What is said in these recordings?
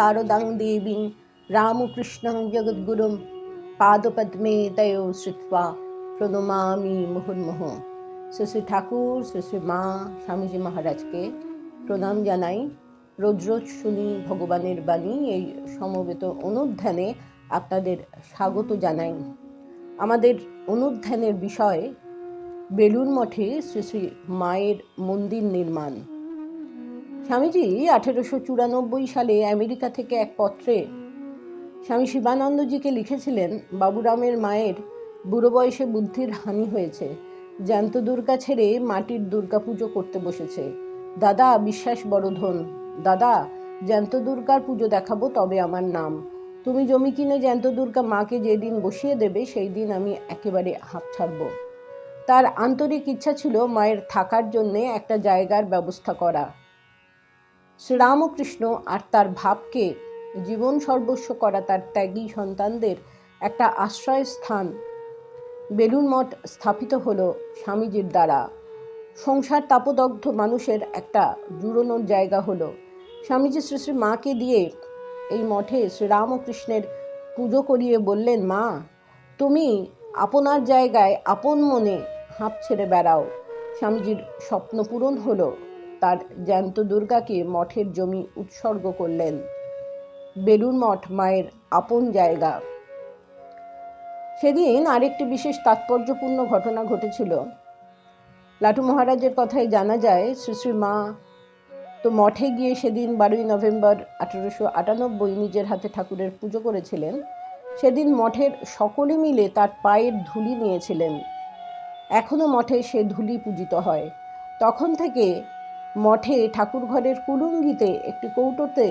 शारदां देवीं रामकृष्णं जगद्गुरुं पादपद्मे तयो श्रुत्वा প্রণমামি মুহুর্মুহ। শ্রী শ্রী ঠাকুর, শ্রী শ্রী মা স্বামীজি মহারাজকে প্রণাম জানাই। রোজ রোজ শুনি ভগবানের বাণী। এই সমবেত অনুধ্যানে আপনাদের স্বাগত জানাই। আমাদের অনুধ্যানের বিষয় বেলুড় মঠে শ্রী শ্রী মায়ের মন্দির নির্মাণ। স্বামীজি 1894 সালে আমেরিকা থেকে এক পত্রে স্বামী শিবানন্দজিকে লিখেছিলেন, বাবুরামের মায়ের বুড়ো বয়সে বুদ্ধির হানি হয়েছে, জ্যান্ত দুর্গা ছেড়ে মাটির দুর্গা পুজো করতে বসেছে। দাদা বিশ্বাস বড় ধন, দাদা জ্যান্ত দুর্গার পুজো দেখাবো তবে আমার নাম। তুমি জমি কিনে জ্যান্ত দুর্গা মাকে যেদিন বসিয়ে দেবে সেই দিন আমি একেবারে হাঁপ ছাড়ব। তার আন্তরিক ইচ্ছা ছিল মায়ের থাকার জন্যে একটা জায়গার ব্যবস্থা করা। শ্রীরামকৃষ্ণ আর তার ভাবকে জীবন সর্বস্ব করা তার ত্যাগী সন্তানদের একটা আশ্রয় স্থান বেলুড় মঠ স্থাপিত হলো স্বামীজির দ্বারা। সংসার তাপদগ্ধ মানুষের একটা জুড়োনোর জায়গা হলো। স্বামীজি শ্রী শ্রী মাকে দিয়ে এই মঠে শ্রীরামকৃষ্ণের পুজো করিয়ে বললেন, মা তুমি আপনার জায়গায় আপন মনে হাঁপ ছেড়ে বেড়াও। স্বামীজির স্বপ্ন পূরণ হলো। তার জ্যান্ত দুর্গাকে মঠের জমি উৎসর্গ করলেন। বেলুড় মঠ মায়ের আপন জায়গা। সেদিন আরেকটি বিশেষ তাৎপর্যপূর্ণ ঘটনা ঘটেছিল। লাটু মহারাজের কথায় জানা যায়, শ্রী শ্রী মা তো মঠে গিয়ে সেদিন 12ই নভেম্বর 1898 নিজের হাতে ঠাকুরের পুজো করেছিলেন। সেদিন মঠের সকলে মিলে তার পায়ের ধুলি নিয়েছিলেন। এখনো মঠে সে ধুলি পূজিত হয়। তখন থেকে মঠে ঠাকুর ঘরের কুলুঙ্গিতে একটি কৌটোতে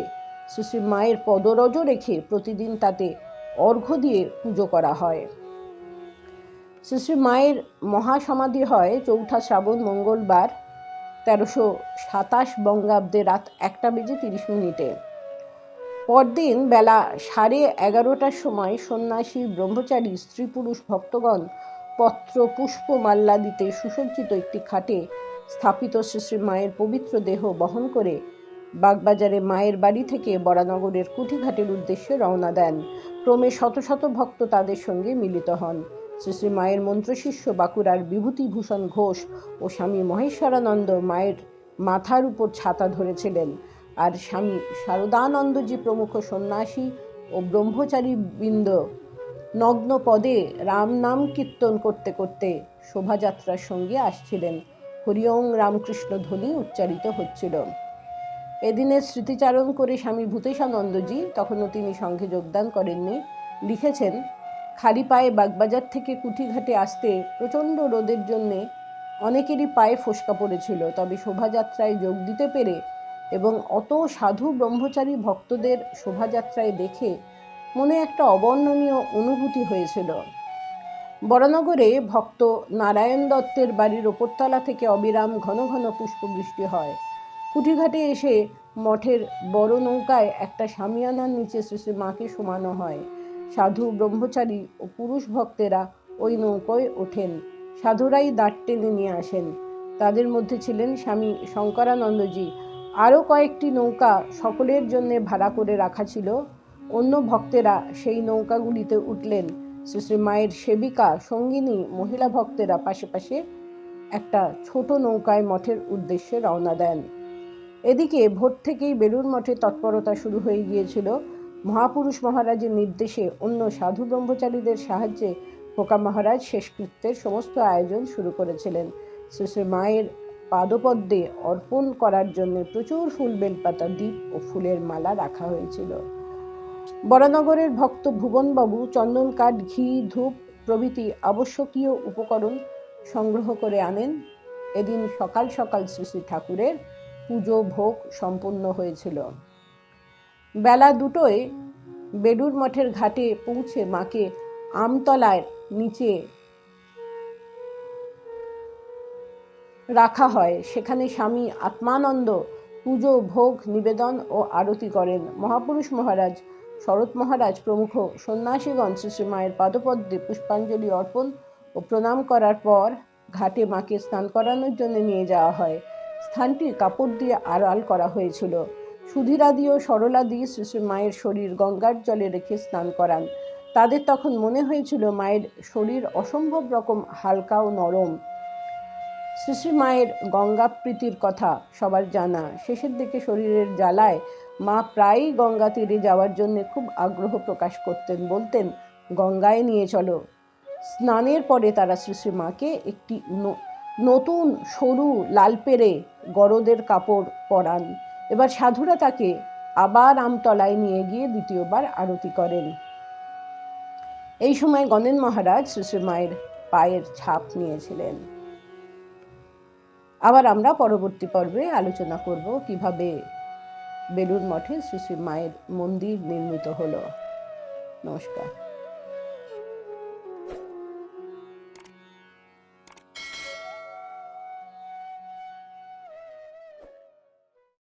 শ্রী শ্রী মায়ের পদরজ রেখে প্রতিদিন তাতে অর্ঘ্য দিয়ে পুজো করা হয়। শ্রী শ্রী মায়ের মহাসমাধি হয় 4 শ্রাবণ মঙ্গলবার 1327 বঙ্গাব্দে রাত 1:30 পরদিন বেলা 11:30টার সময় সন্ন্যাসী ব্রহ্মচারী স্ত্রী পুরুষ ভক্তগণ পত্র পুষ্প মাল্যাদিতে সুসজ্জিত একটি খাটে স্থাপিত শ্রী শ্রী মায়ের পবিত্র দেহ বহন করে বাগবাজারে মায়ের বাড়ি থেকে বরানগরের কুঠিঘাটের উদ্দেশ্যে রওনা দেন। ক্রমে শত শত ভক্ত তাদের সঙ্গে মিলিত হন। শ্রী শ্রী মায়ের মন্ত্রশিষ্য বাঁকুড়ার বিভূতিভূষণ ঘোষ ও স্বামী মহেশ্বরানন্দ মায়ের মাথার উপর ছাতা ধরেছিলেন, আর স্বামী শারদানন্দজি প্রমুখ সন্ন্যাসী ও ব্রহ্মচারী বৃন্দ নগ্ন পদে রাম নাম কীর্তন করতে করতে শোভাযাত্রার সঙ্গে আসছিলেন। হরি ওং রামকৃষ্ণ ধ্বনি উচ্চারিত হচ্ছিল। এদিনের স্মৃতিচারণ করে স্বামী ভূতেশানন্দজি, তখনও তিনি সঙ্ঘে যোগদান করেননি, লিখেছেন, খালি পায়ে বাগবাজার থেকে কুঠিঘাটে আসতে প্রচণ্ড রোদের জন্যে অনেকেরই পায়ে ফোসকা পড়েছিল। তবে শোভাযাত্রায় যোগ দিতে পেরে এবং অত সাধু ব্রহ্মচারী ভক্তদের শোভাযাত্রায় দেখে মনে একটা অবর্ণনীয় অনুভূতি হয়েছিল। বরানগরে ভক্ত নারায়ণ দত্তের বাড়ির ওপরতলা থেকে অবিরাম ঘন ঘন পুষ্পবৃষ্টি হয়। কুঠিঘাটে এসে মঠের বড় নৌকায় একটা শামিয়ানার নিচে শ্রী শ্রী মাকে শোমানো হয়। সাধু ব্রহ্মচারী ও পুরুষ ভক্তেরা ওই নৌকায় ওঠেন। সাধুরাই দাঁড় টেনে নিয়ে আসেন। তাদের মধ্যে ছিলেন স্বামী শঙ্করানন্দজি। আরও কয়েকটি নৌকা সকলের জন্য ভাড়া করে রাখা ছিল। অন্য ভক্তেরা সেই নৌকাগুলিতে উঠলেন। শ্রী শ্রী মায়ের সেবিকা সঙ্গিনী মহিলা ভক্তেরা পাশে পাশে একটা ছোট নৌকায় মঠের উদ্দেশ্যে রওনা দেন। এদিকে ভোর থেকেই বেলুড় মঠে তৎপরতা শুরু হয়ে গিয়েছিল। মহাপুরুষ মহারাজের নির্দেশে অন্য সাধু ব্রহ্মচারীদের সাহায্যে খোকা মহারাজ শেষকৃত্যের সমস্ত আয়োজন শুরু করেছিলেন। শ্রী শ্রী মায়ের পাদপদ্মে অর্পণ করার জন্য প্রচুর ফুল, বেলপাতা, দ্বীপ ও ফুলের মালা রাখা হয়েছিল। বরানগরের ভক্ত ভুবনবাবু চন্দন কাঠ, ঘি, ধূপ প্রভৃতি আবশ্যকীয় উপকরণ সংগ্রহ করে আনেন। এদিন সকাল সকাল শ্রী শ্রী ঠাকুরের পুজো ভোগ সম্পন্ন হয়েছিল। বেলা 2টায় বেলুড় মঠের ঘাটে পৌঁছে মাকে আমতলায় নিচে রাখা হয়। সেখানে স্বামী আত্মানন্দ পুজো ভোগ নিবেদন ও আরতি করেন। মহাপুরুষ মহারাজ, শরৎ মহারাজ প্রমুখ সন্ন্যাসীগণ শ্রী শ্রী মায়ের পাদপদ্মে পুষ্পাঞ্জলি অর্পণ ও প্রণাম করার পর ঘাটে মাকে স্নান করানোর জন্য নিয়ে যাওয়া হয়। স্থানটি কাপড় দিয়ে আড়াল করা হয়েছিল। সুধীরাদি ও সরলাদি শ্রী শ্রী মায়ের শরীর গঙ্গার জলে রেখে স্নান করান। তাদের তখন মনে হয়েছিল মায়ের শরীর অসম্ভব রকম হালকা ও নরম। শ্রী শ্রী মায়ের গঙ্গা প্রীতির কথা সবার জানা। শেষের দিকে শরীরের জ্বালায় মা প্রায়ই গঙ্গা তীরে যাওয়ার জন্য খুব আগ্রহ প্রকাশ করতেন, বলতেন, গঙ্গায় নিয়ে চলো। স্নানের পরে তারা শ্রী শ্রী মাকে একটি নতুন সরু লালপেড়ে গরদের কাপড় পরান। এবার সাধুরা তাকে আবার আমতলায় নিয়ে গিয়ে দ্বিতীয়বার আরতি করেন। এই সময় গণেন মহারাজ শ্রী শ্রী মায়ের পায়ের ছাপ নিয়েছিলেন। আবার আমরা পরবর্তী পর্বে আলোচনা করব কিভাবে বেলুড় মঠে শ্রী শ্রী মায়ের মন্দির নির্মিত হলো। নমস্কার।